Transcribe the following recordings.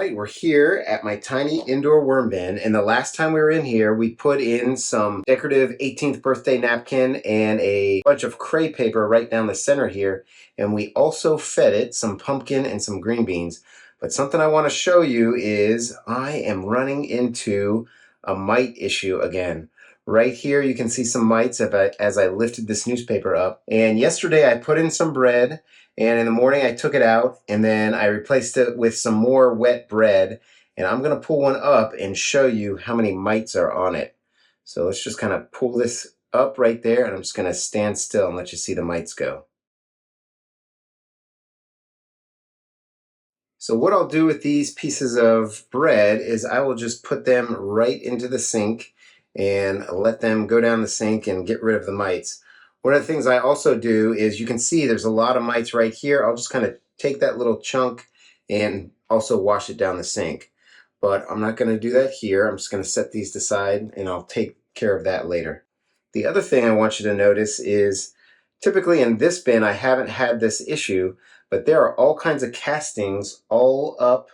right, we're here at my tiny indoor worm bin, and the last time we were in here, we put in some decorative 18th birthday napkin and a bunch of crepe paper right down the center here, and we also fed it some pumpkin and some green beans. But something I want to show you is I am running into a mite issue again. Right here you can see some mites as I lifted this newspaper up, and yesterday I put in some bread. And in the morning I took it out and then I replaced it with some more wet bread. And I'm going to pull one up and show you how many mites are on it. So let's just kind of pull this up right there, and I'm just going to stand still and let you see the mites go. So what I'll do with these pieces of bread is I will just put them right into the sink and let them go down the sink and get rid of the mites. One of the things I also do is, you can see there's a lot of mites right here. I'll just kind of take that little chunk and also wash it down the sink. But I'm not going to do that here. I'm just going to set these aside and I'll take care of that later. The other thing I want you to notice is, typically in this bin I haven't had this issue, but there are all kinds of castings all up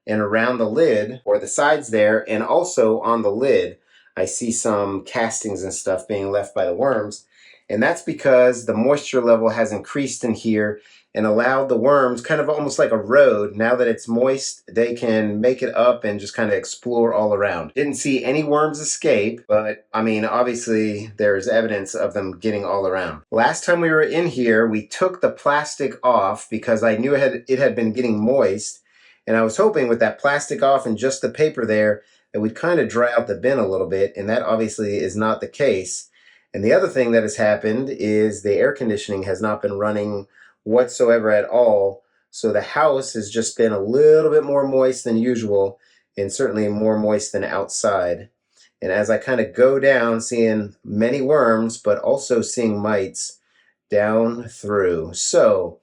and around the lid, or the sides there, and also on the lid. I see some castings and stuff being left by the worms, and that's because the moisture level has increased in here and allowed the worms, kind of almost like a road. Now that it's moist, they can make it up and just kind of explore all around. Didn't see any worms escape, but I mean, obviously there's evidence of them getting all around. Last time we were in here, we took the plastic off because I knew it had been getting moist, and I was hoping with that plastic off and just the paper there, it would kind of dry out the bin a little bit, and that obviously is not the case. And the other thing that has happened is the air conditioning has not been running whatsoever at all. So the house has just been a little bit more moist than usual, and certainly more moist than outside. And as I kind of go down, seeing many worms, but also seeing mites down through. So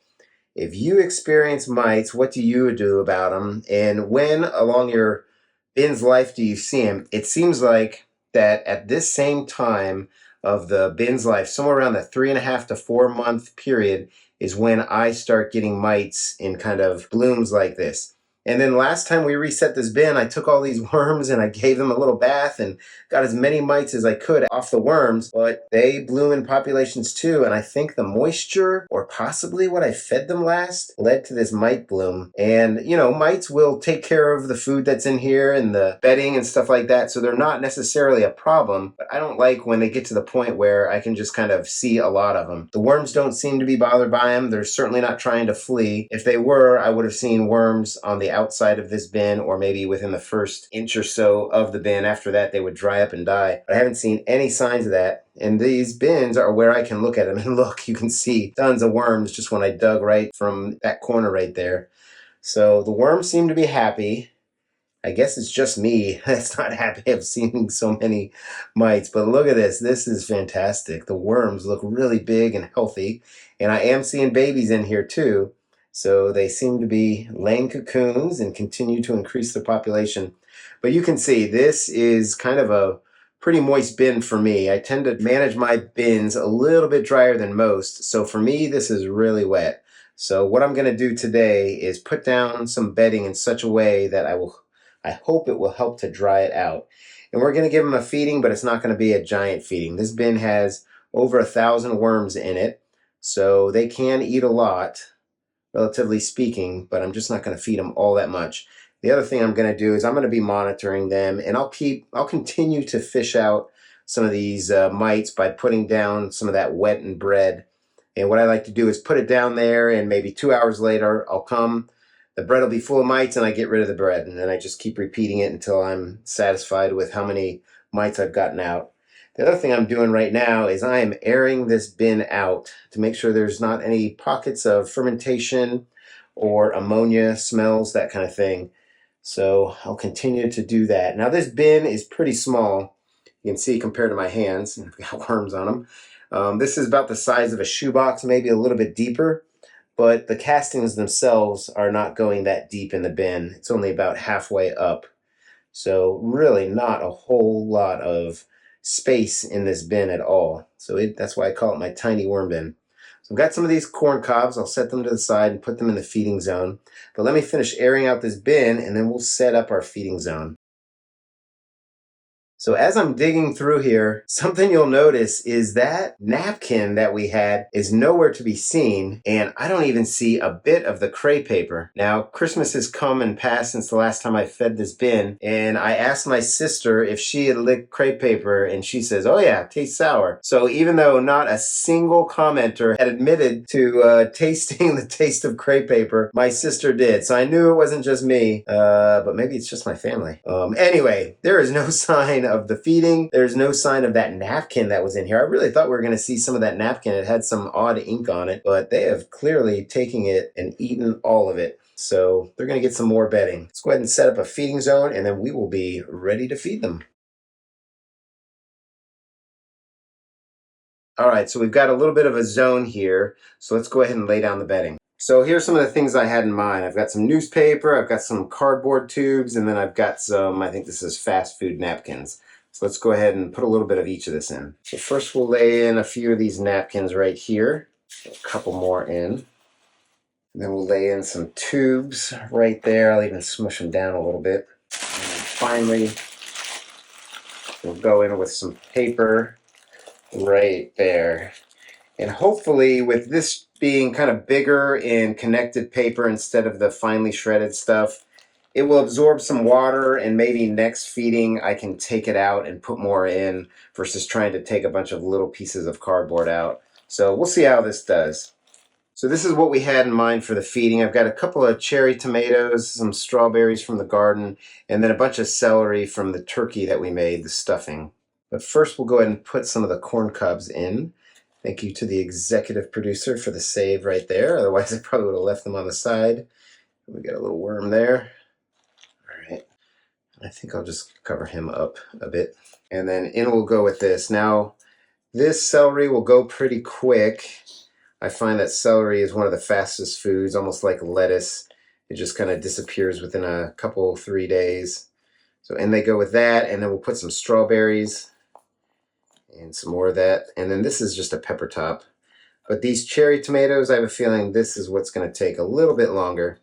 if you experience mites, what do you do about them? And when along your bin's life do you see them? It seems like that at this same time of the bin's life, somewhere around the 3.5 to 4 month period, is when I start getting mites in kind of blooms like this. And then last time we reset this bin, I took all these worms and I gave them a little bath and got as many mites as I could off the worms, but they bloom in populations too. And I think the moisture, or possibly what I fed them last, led to this mite bloom. And you know, mites will take care of the food that's in here and the bedding and stuff like that, so they're not necessarily a problem. But I don't like when they get to the point where I can just kind of see a lot of them. The worms don't seem to be bothered by them. They're certainly not trying to flee. If they were, I would have seen worms on the outside of this bin, or maybe within the first inch or so of the bin. After that, they would dry up and die. But I haven't seen any signs of that. And these bins are where I can look at them. And look, you can see tons of worms just when I dug right from that corner right there. So the worms seem to be happy. I guess it's just me that's not happy of seeing so many mites. But look at this. This is fantastic. The worms look really big and healthy. And I am seeing babies in here too. So they seem to be laying cocoons and continue to increase their population. But you can see this is kind of a pretty moist bin for me. I tend to manage my bins a little bit drier than most. So for me, this is really wet. So what I'm going to do today is put down some bedding in such a way that I hope it will help to dry it out. And we're going to give them a feeding, but it's not going to be a giant feeding. This bin has over 1,000 worms in it, so they can eat a lot, relatively speaking, but I'm just not going to feed them all that much. The other thing I'm going to do is I'm going to be monitoring them, and I'll continue to fish out some of these mites by putting down some of that wet and bread. And what I like to do is put it down there, and maybe 2 hours later I'll come, the bread will be full of mites, and I get rid of the bread, and then I just keep repeating it until I'm satisfied with how many mites I've gotten out. The other thing I'm doing right now is I am airing this bin out to make sure there's not any pockets of fermentation or ammonia smells, that kind of thing. So I'll continue to do that. Now this bin is pretty small. You can see compared to my hands, and I've got worms on them. This is about the size of a shoebox, maybe a little bit deeper, but the castings themselves are not going that deep in the bin. It's only about halfway up. So really not a whole lot of space in this bin at all. So that's why I call it my tiny worm bin. So I've got some of these corn cobs. I'll set them to the side and put them in the feeding zone. But let me finish airing out this bin and then we'll set up our feeding zone. So as I'm digging through here, something you'll notice is that napkin that we had is nowhere to be seen, and I don't even see a bit of the crepe paper. Now, Christmas has come and passed since the last time I fed this bin, and I asked my sister if she had licked crepe paper, and she says, oh yeah, it tastes sour. So even though not a single commenter had admitted to tasting the taste of crepe paper, my sister did. So I knew it wasn't just me, but maybe it's just my family. Anyway, there is no sign of the feeding. There's no sign of that napkin that was in here. I really thought we were going to see some of that napkin. It had some odd ink on it, but they have clearly taken it and eaten all of it. So they're going to get some more bedding. Let's go ahead and set up a feeding zone and then we will be ready to feed them. All right, so we've got a little bit of a zone here. So let's go ahead and lay down the bedding. So here's some of the things I had in mind. I've got some newspaper, I've got some cardboard tubes, and then I've got some, I think this is fast food napkins. So let's go ahead and put a little bit of each of this in. So first we'll lay in a few of these napkins right here, a couple more in. And then we'll lay in some tubes right there. I'll even smush them down a little bit. And then finally, we'll go in with some paper right there. And hopefully with this being kind of bigger in connected paper instead of the finely shredded stuff, it will absorb some water, and maybe next feeding I can take it out and put more in versus trying to take a bunch of little pieces of cardboard out. So we'll see how this does. So this is what we had in mind for the feeding. I've got a couple of cherry tomatoes, some strawberries from the garden, and then a bunch of celery from the turkey that we made, the stuffing. But first we'll go ahead and put some of the corn cobs in. Thank you to the executive producer for the save right there. Otherwise I probably would have left them on the side. We got a little worm there. Alright, I think I'll just cover him up a bit. And then in we'll go with this. Now, this celery will go pretty quick. I find that celery is one of the fastest foods, almost like lettuce. It just kind of disappears within a couple, 3 days. So in they go with that, and then we'll put some strawberries and some more of that. And then this is just a pepper top. But these cherry tomatoes, I have a feeling this is what's going to take a little bit longer.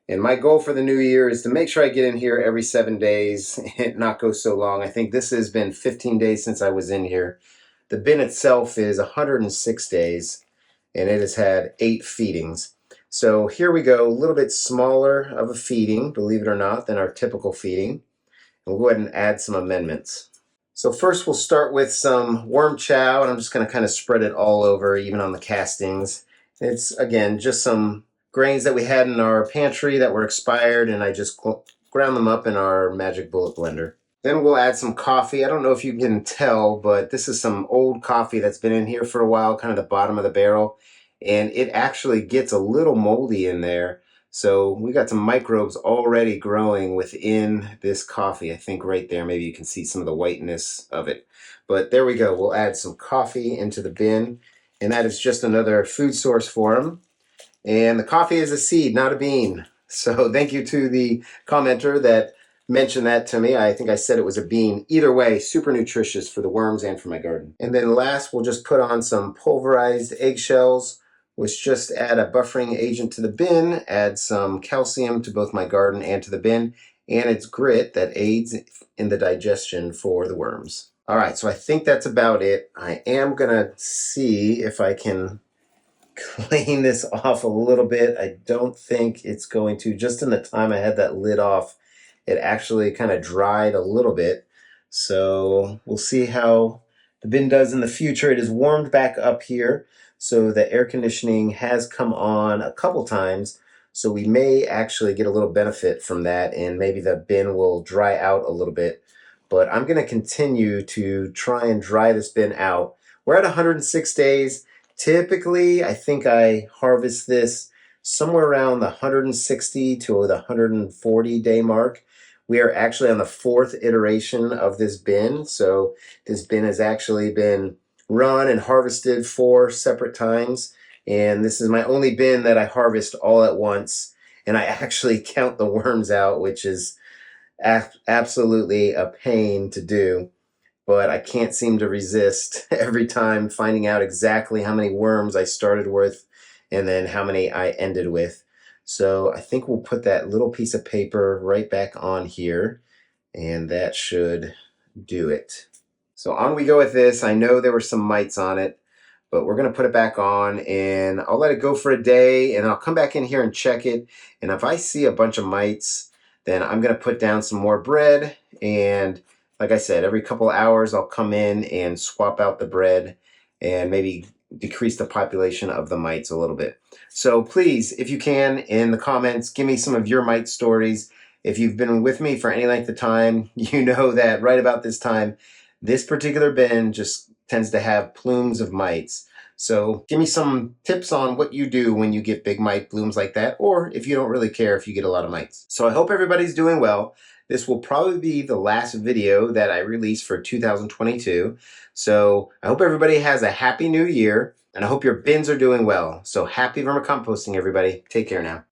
And my goal for the new year is to make sure I get in here every 7 days and not go so long. I think this has been 15 days since I was in here. The bin itself is 106 days, and it has had 8 feedings. So here we go, a little bit smaller of a feeding, believe it or not, than our typical feeding. And we'll go ahead and add some amendments. So first we'll start with some worm chow, and I'm just going to kind of spread it all over, even on the castings. It's, again, just some grains that we had in our pantry that were expired, and I just ground them up in our Magic Bullet blender. Then we'll add some coffee. I don't know if you can tell, but this is some old coffee that's been in here for a while, kind of the bottom of the barrel, and it actually gets a little moldy in there. So we got some microbes already growing within this coffee. I think right there, maybe you can see some of the whiteness of it. But there we go. We'll add some coffee into the bin, and that is just another food source for them. And the coffee is a seed, not a bean. So thank you to the commenter that mentioned that to me. I think I said it was a bean. Either way, super nutritious for the worms and for my garden. And then last, we'll just put on some pulverized eggshells, which just add a buffering agent to the bin, add some calcium to both my garden and to the bin, and it's grit that aids in the digestion for the worms. All right, so I think that's about it. I am gonna see if I can clean this off a little bit. I don't think it's going to. Just in the time I had that lid off, it actually kind of dried a little bit. So we'll see how the bin does in the future. It is warmed back up here, so the air conditioning has come on a couple times. So we may actually get a little benefit from that, and maybe the bin will dry out a little bit. But I'm going to continue to try and dry this bin out. We're at 106 days. Typically, I think I harvest this somewhere around the 160 to the 140 day mark. We are actually on the 4th iteration of this bin. So this bin has actually been run and harvested 4 separate times. And this is my only bin that I harvest all at once. And I actually count the worms out, which is absolutely a pain to do. but I can't seem to resist every time finding out exactly how many worms I started with and then how many I ended with. So I think we'll put that little piece of paper right back on here, and that should do it. So on we go with this. I know there were some mites on it, but we're going to put it back on, and I'll let it go for a day, and I'll come back in here and check it. And if I see a bunch of mites, then I'm going to put down some more bread. And like I said, every couple of hours I'll come in and swap out the bread and maybe decrease the population of the mites a little bit. So please, if you can, in the comments, give me some of your mite stories. If you've been with me for any length of time, you know that right about this time, this particular bin just tends to have plumes of mites. So give me some tips on what you do when you get big mite blooms like that, or if you don't really care if you get a lot of mites. So I hope everybody's doing well. This will probably be the last video that I release for 2022. So I hope everybody has a happy new year, and I hope your bins are doing well. So happy vermicomposting, everybody. Take care now.